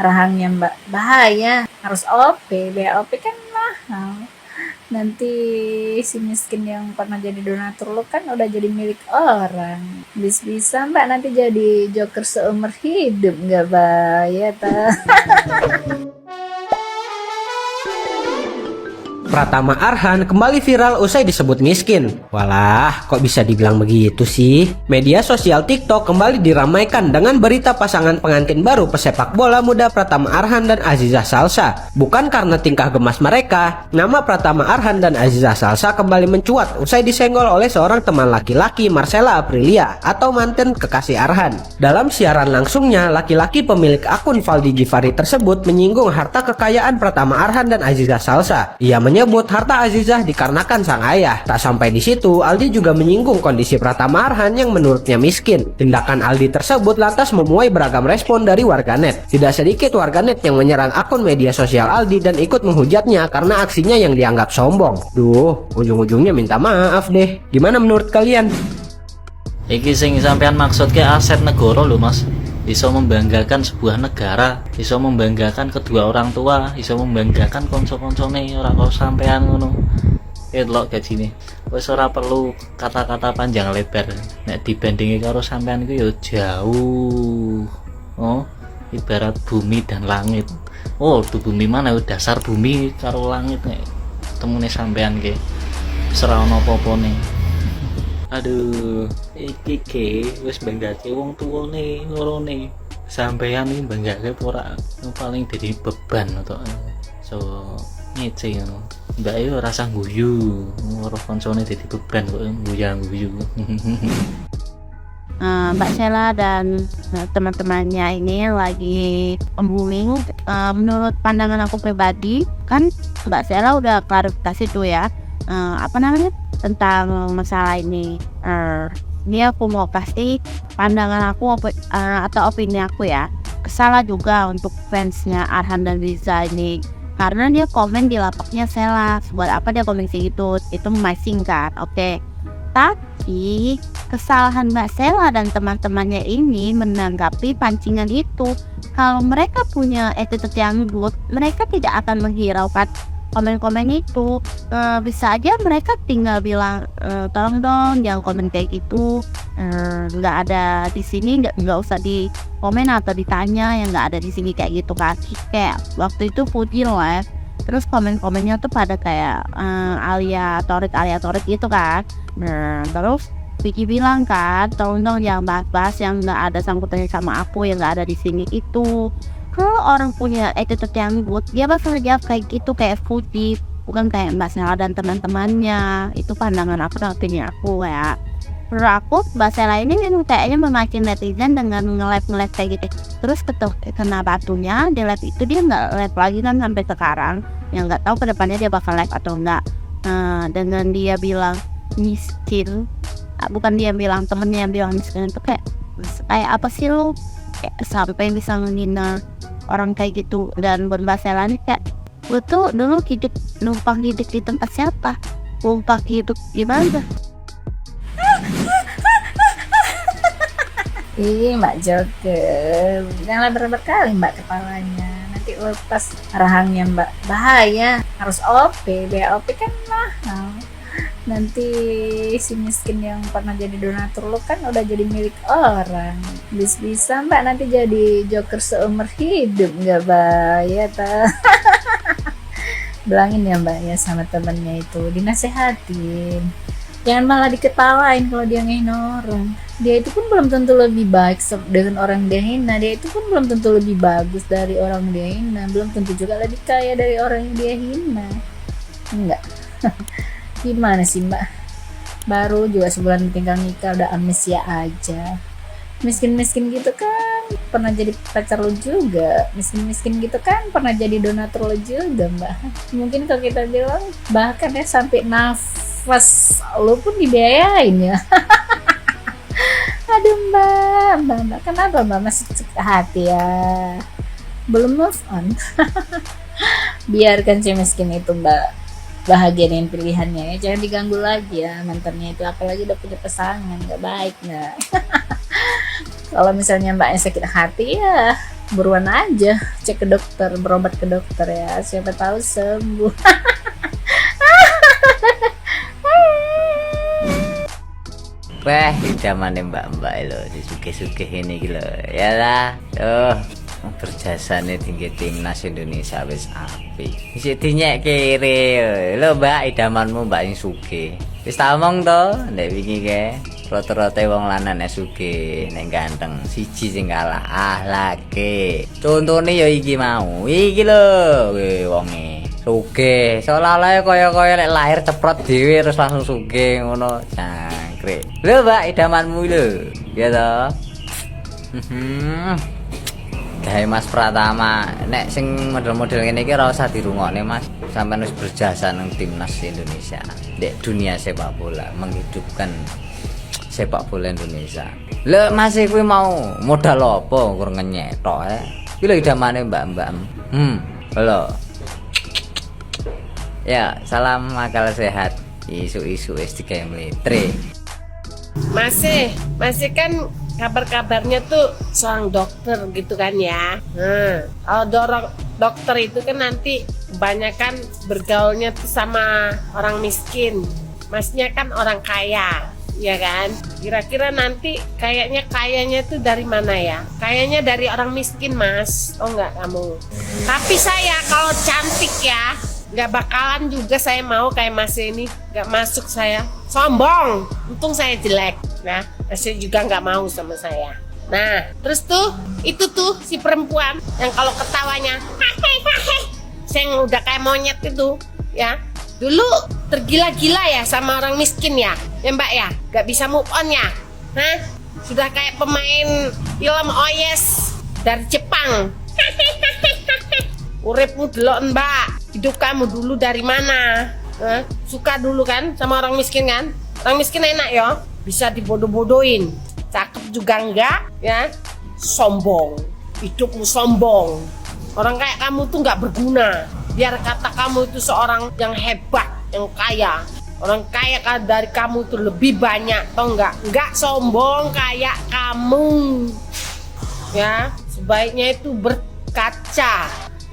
rahangnya mbak, bahaya, harus OP, biaya OP kan mahal. Nanti si miskin yang pernah jadi donatur lo kan udah jadi milik orang. Bisa mbak nanti jadi joker seumur hidup, nggak bahaya ta? Pratama Arhan kembali viral usai disebut miskin. Walah, kok bisa dibilang begitu sih? Media sosial TikTok kembali diramaikan dengan berita pasangan pengantin baru pesepak bola muda Pratama Arhan dan Aziza Salsa. Bukan karena tingkah gemas mereka, nama Pratama Arhan dan Aziza Salsa kembali mencuat usai disenggol oleh seorang teman laki-laki, Marcella Aprilia, atau mantan kekasih Arhan. Dalam siaran langsungnya, laki-laki pemilik akun Valdi Givari tersebut menyinggung harta kekayaan Pratama Arhan dan Aziza Salsa. Ia menyebut harta Azizah dikarenakan sang ayah. Tak sampai di situ, Aldi juga menyinggung kondisi Pratama Arhan yang menurutnya miskin. Tindakan Aldi tersebut lantas menuai beragam respon dari warganet. Tidak sedikit warganet yang menyerang akun media sosial Aldi dan ikut menghujatnya karena aksinya yang dianggap sombong. Duh, ujung-ujungnya minta maaf deh. Gimana menurut kalian? Iki sing sampean maksud ke aset negara lho mas, iso membanggakan sebuah negara, iso membanggakan kedua orang tua, iso membanggakan konco-koncone, ora kok sampean ngono. Lho gajine wis ora perlu kata-kata panjang lebar, nek dibandingi karo sampean iku ya jauh. Oh, ibarat bumi dan langit. Oh, tuh bumi mana dasar bumi karo langit nek temune sampean ki ora ono apa-apane. Aduh, iki ke wis banggake wong tuwane lorone. Sampeyan iki banggake ora paling dadi beban to. So ngece ngono. Mbak yo rasa guyu, ora koncone dadi beban kok guyu. Mbak Sheila dan teman-temannya ini lagi bullying. Menurut pandangan aku pribadi, kan Mbak Sheila udah klarifikasi tuh ya, tentang masalah ini. Ini aku mau kasih pandangan aku atau opini aku ya. Salah juga untuk fansnya Arhan dan Riza ini, karena dia komen di lapaknya Sheila. Buat apa dia komen gitu? Itu masing kan, oke. Tapi kesalahan Mbak Sheila dan teman-temannya ini menanggapi pancingan itu. Kalau mereka punya attitude yang good, mereka tidak akan menghiraukan komen-komen itu. Bisa aja mereka tinggal bilang tolong dong jangan komen kayak gitu, nggak ada di sini, nggak usah di komen atau ditanya yang nggak ada di sini kayak gitu kan. Kayak waktu itu Fuji live, terus komen-komennya tuh pada kayak Alia Torik gitu kan. Terus Vicky bilang kan tolong dong jangan bahas-bahas yang nggak ada sangkutannya sama aku, yang nggak ada di sini itu. Kalau orang punya attitude yang good, dia bakal jawab kayak gitu, kayak Fuji, bukan kayak Mbak Sheila dan teman-temannya. Itu pandangan aku dan opini aku ya. Menurut aku Mbak Sheila ini kayaknya memancing netizen dengan nge-live kayak gitu. Terus kena batunya di live itu, dia nggak live lagi kan sampai sekarang. Yang nggak tahu kedepannya dia bakal live atau enggak. Dengan dia bilang miskin, bukan dia bilang, temennya yang bilang miskin, itu kayak apa sih lu? Kayak sampai bisa menghina orang kayak gitu. Dan buat Mbak Sheila ini kayak, gue tuh dulu numpang hidup di tempat siapa? Numpang hidup gimana? Ih mbak joker, jangan lebar-lebar kali mbak kepalanya, nanti lepas rahangnya mbak, bahaya, harus OP, biaya OP kan mahal. Nanti si miskin yang pernah jadi donatur lo kan udah jadi milik orang. Bisa mbak nanti jadi joker seumur hidup, nggak bahaya ta? Bilangin ya mbak ya sama temennya itu, dinasehatin, jangan malah diketawain kalau dia ngehina orang. Dia itu pun belum tentu lebih baik dengan orang dia hina, dia itu pun belum tentu lebih bagus dari orang dia hina, belum tentu juga lebih kaya dari orang yang dia hina. Enggak. Gimana sih mbak, baru juga sebulan tinggal nikah udah amnesia aja. Miskin-miskin gitu kan pernah jadi pacar lo juga, miskin-miskin gitu kan pernah jadi donatur lo juga mbak. Mungkin kalau kita bilang bahkan ya sampai nafas lo pun dibiayain ya. Aduh mbak, kenapa mbak masih sakit hati ya, belum move on? Biarkan si miskin itu mbak bahagia dengan pilihannya ya, jangan diganggu lagi ya mantannya itu, apalagi udah punya pasangan, nggak baik nggak. Kalau misalnya mbaknya sakit hati ya buruan aja cek ke dokter, berobat ke dokter ya, siapa tahu sembuh. Wah, idamane mbak-mbak lo, disuke-suke ini gitu ya lah. Tuh, berjasane tinggi timnas Indonesia wis apik. Wis dinyek kiri. Lho mbak, idamanmu mbak sing suke. Wis tak omong to, ndek wingi ke. Rata-rata wong lanang nek suge, nek ganteng siji sing kalah ahlake. Contone ya iki mau. Iki lho, wonge suge. Seolah-olah kaya lek lahir ceprot dhewe terus langsung suge ngono. Jangkrik. Lho mbak, idamanmu lho. Ya toh. Gawe Mas Pratama, nek sing model-model ngene iki ora usah dirungokne Mas. Sampeyan wis berjasa nang timnas Indonesia. Dek dunia sepak bola menghidupkan sepak bola Indonesia. Lho Mas kuwi mau modal apa kurang ngenyek tok Iki lho idamane mbak-mbak. Halo. Ya, salam akal sehat. Isu-isu S3 mlitre. Masih kan kabar-kabarnya tuh seorang dokter gitu kan ya. Kalau dokter itu kan nanti kebanyakan bergaulnya tuh sama orang miskin. Masnya kan orang kaya, ya kan? Kira-kira nanti kayaknya tuh dari mana ya? Kayaknya dari orang miskin Mas. Oh enggak kamu. Tapi saya kalau cantik ya, nggak bakalan juga saya mau kayak Mas ini. Nggak masuk saya. Sombong. Untung saya jelek. Nah, saya juga nggak mau sama saya. Nah, terus tuh itu tuh si perempuan yang kalau ketawanya saya udah kayak monyet itu ya. Dulu tergila-gila ya sama orang miskin ya Mbak ya, nggak bisa move on ya. Hah? Sudah kayak pemain film Oh Yes dari Jepang. Uripmu delok Mbak, hidup kamu dulu dari mana? Suka dulu kan sama orang miskin kan? Orang miskin enak ya, bisa dibodoh-bodohin. Cakep juga enggak ya, sombong, hidupmu sombong. Orang kayak kamu tuh nggak berguna. Biar kata kamu itu seorang yang hebat, yang kaya. Orang kaya dari kamu itu lebih banyak, tau nggak? Nggak sombong kayak kamu. Ya, sebaiknya itu berkaca.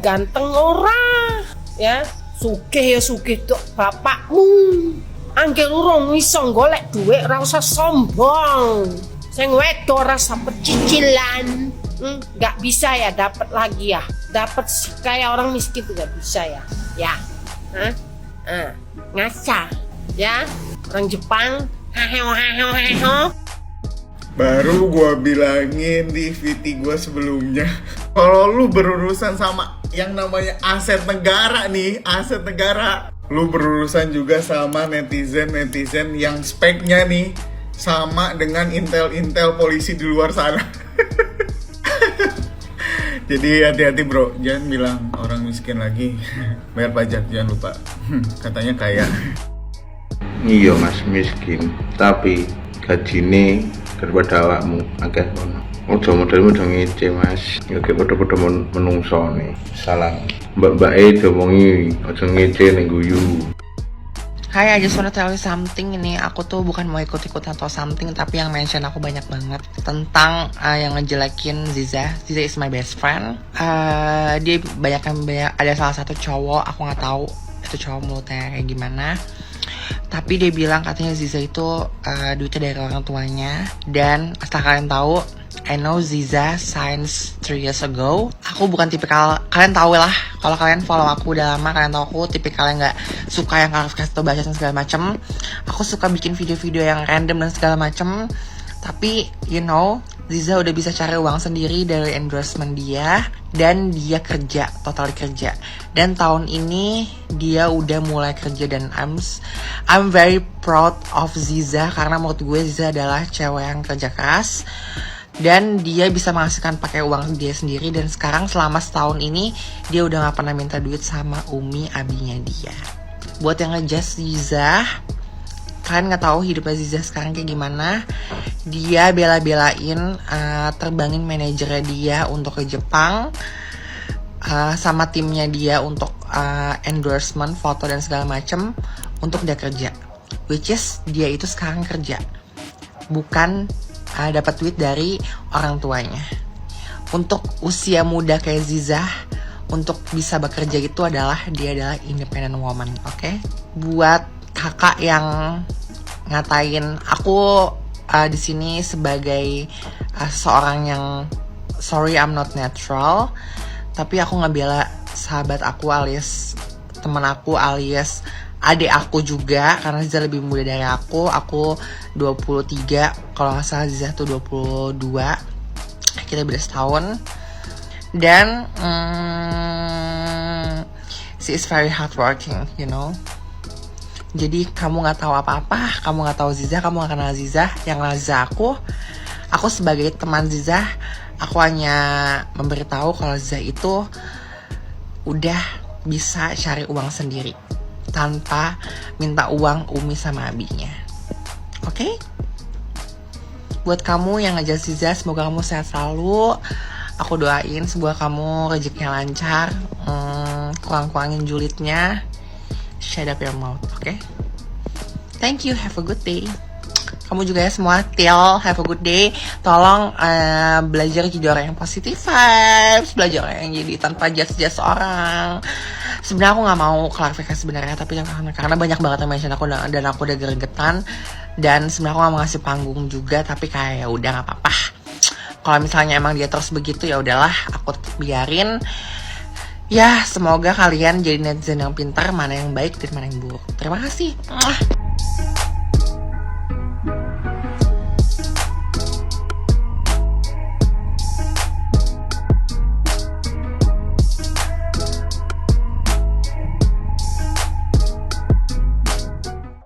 Ganteng ora, ya. Sugih ya sugih tuh bapakmu. Angger urung iso golek duit ora usah sombong. Sing wedo rasa pecicilan. Nggak bisa ya dapat lagi ya. Dapat kayak orang miskin tuh nggak bisa ya. Ya. Ngaca. Ya. Orang Jepang. Baru gua bilangin di VT gua sebelumnya, kalau lu berurusan sama yang namanya aset negara nih, aset negara, lu berurusan juga sama netizen yang speknya nih sama dengan intel polisi di luar sana. Jadi hati-hati bro, jangan bilang orang miskin lagi. Bayar pajak, jangan lupa. Katanya kaya. Iya mas, miskin, tapi gajine daripada awakmu akeh ngono. Ojo model udah ngece mas, ya kayak pada menungso nih. Salam mbak-mbak domongi, ojo ngece ning guyu. Hai, I just wanna tell you something. Ini aku tuh bukan mau ikut-ikut atau something, tapi yang mention aku banyak banget tentang yang ngejelekin Ziza. Ziza is my best friend. Dia ada salah satu cowok, aku nggak tahu itu cowok mulutnya kayak gimana. Tapi dia bilang katanya Ziza itu duitnya dari orang tuanya. Dan asal kalian tahu, I know Ziza since 3 years ago. Aku bukan tipikal, kalian tahu lah, kalau kalian follow aku udah lama, kalian tahu aku tipikal yang gak suka yang harus kasih tau baca dan segala macem. Aku suka bikin video-video yang random dan segala macem. Tapi you know, Ziza udah bisa cari uang sendiri dari endorsement dia. Dan dia kerja, total kerja. Dan tahun ini dia udah mulai kerja. Dan I'm very proud of Ziza, karena menurut gue Ziza adalah cewek yang kerja keras. Dan dia bisa menghasilkan pakai uang dia sendiri. Dan sekarang selama setahun ini dia udah gak pernah minta duit sama Umi, abinya dia. Buat yang ngejudge Ziza, kalian gak tahu hidupnya Ziza sekarang kayak gimana. Dia bela-belain terbangin manajernya dia untuk ke Jepang, sama timnya dia untuk endorsement, foto dan segala macem untuk dia kerja. Which is dia itu sekarang kerja, bukan dapat duit dari orang tuanya. untuk usia muda kayak Zizah, untuk bisa bekerja itu adalah dia adalah independent woman, oke? Buat kakak yang ngatain aku di sini sebagai seorang yang sorry I'm not natural, tapi aku ngebela sahabat aku alias teman aku alias adik aku juga, karena Zizah lebih muda dari aku 23, kalau nggak salah Zizah tuh 22, kita beda setahun. Dan she is very hardworking, you know. Jadi kamu nggak tahu apa-apa, kamu nggak tahu Zizah, kamu nggak kenal Zizah. Yang kenal Zizah aku sebagai teman Zizah, aku hanya memberitahu kalau Zizah itu udah bisa cari uang sendiri tanpa minta uang Umi sama Abinya. Oke? Buat kamu yang ngajak Zizah, semoga kamu sehat selalu. Aku doain semoga kamu rezekinya lancar, kurang-kurangin julidnya. Shut up your mouth, oke? Thank you, have a good day. Kamu juga ya semua, Til, have a good day. Tolong belajar jadi orang yang positif vibes, belajar orang yang jadi tanpa judge orang. Sebenarnya aku nggak mau klarifikasi sebenarnya, tapi karena banyak banget yang mention aku dan aku udah gregetan, dan sebenarnya aku nggak mau ngasih panggung juga, tapi kayak ya udah nggak apa-apa. Kalau misalnya emang dia terus begitu ya udahlah, aku biarin. Ya semoga kalian jadi netizen yang pintar, mana yang baik dan mana yang buruk. Terima kasih.